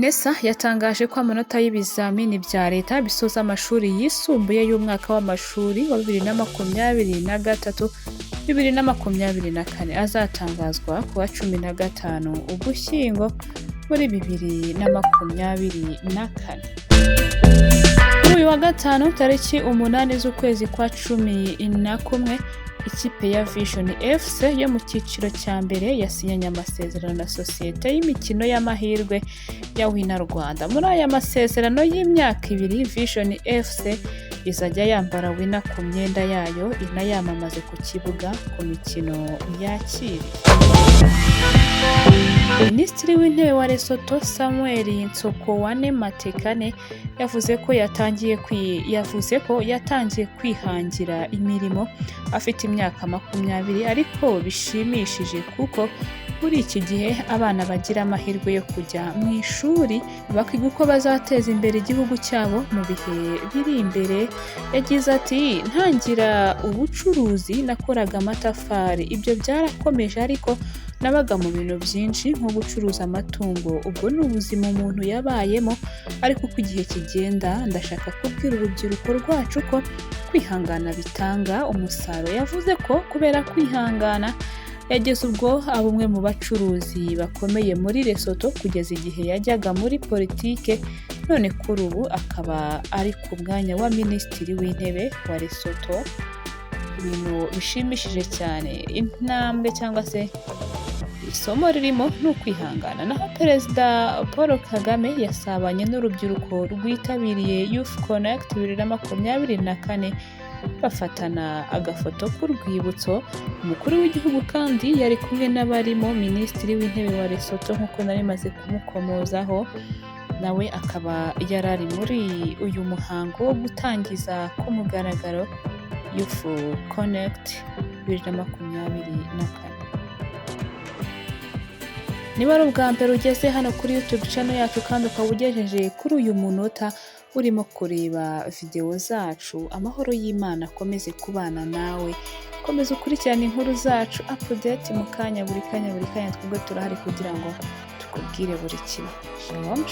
Nesa yatangaje ko amanota y'ibizamini bya leta bisoza amashuri yisumbuye y'umwaka w'amashuri wa 2023-2024 azatangazwa ku wa 15 Ugushyingo muri 2024. Kuri uyu wa gatanu tariki 8 z'ukwezi kwa 11 ikipe ya Vision FC yo mu cyiciro cya mbere yasinyanye amasezerano na sosiyete y'imikino y'amahirwe ya hino Rwanda. Muri aya masezerano y'imyaka 2 Vision FC izajya yambara wina ku myenda yayo inayamamaze ku kibuga ku mikino yakiriye. Minisitiri w'Intebe wa Lesotho Samuel Nsokowane Matekane yavuze ko yatangiye kwihangira imirimo afite imyaka 20 ariko bishimishije kuko muri iki gihe abana bagira amahirwe yo kujya mu ishuri bakiga uko bazateza imbere igihugu cyabo mu bihe biri imbere. Yagize ati ntangira ubucuruzi nakoraga amatafari, ibyo byarakomeje ariko nabaga mu bintu byinshi nko gucuruza amatungo. Ubwo ni ubuzima umuntu yabayemo, ariko uko igihe kigenda ndashaka kubwira urubyiruko rwacu ko kwihangana bitanga umusaruro. Yavuze ko kubera kwihangana yageze ubwo abumwe mu bacuruzi bakomeye muri Lesotho kugeza igihe yajyaga muri politike, none kuri ubu akaba ari ku mwanya wa Minisitiri w'Intebe wa Lesotho. Ibintu bishimishije cyane, intambwe cyangwa se isomo ririmo ni ukwihangana. Naho Perezida Paul Kagame yasabanye n'urubyiruko rwitabiriye Youthconnect2024 bafatana agafoto k'urwibutso. Umukuru w'igihugu kandi yari kumwe n'abarimo Minisitiri w'Intebe wa Lesotho nk'uko nari maze kumukomozaho, nawe akaba yarari muri uyu muhango wo gutangiza ku mugaragaro Youthconnect2024. Niba ari ubwa mbere ugeze hano kuri YouTube channel yacu kandi ukaba ugejeje kuri uyu munota urimo kureba video zacu, amahoro y'Imana akomeze kubana nawe. Komeza ukurikirane inkuru zacu update mu kanya, buri kanya twebwe turahari kugira ngo tukubwire buri kimwe. Shalom.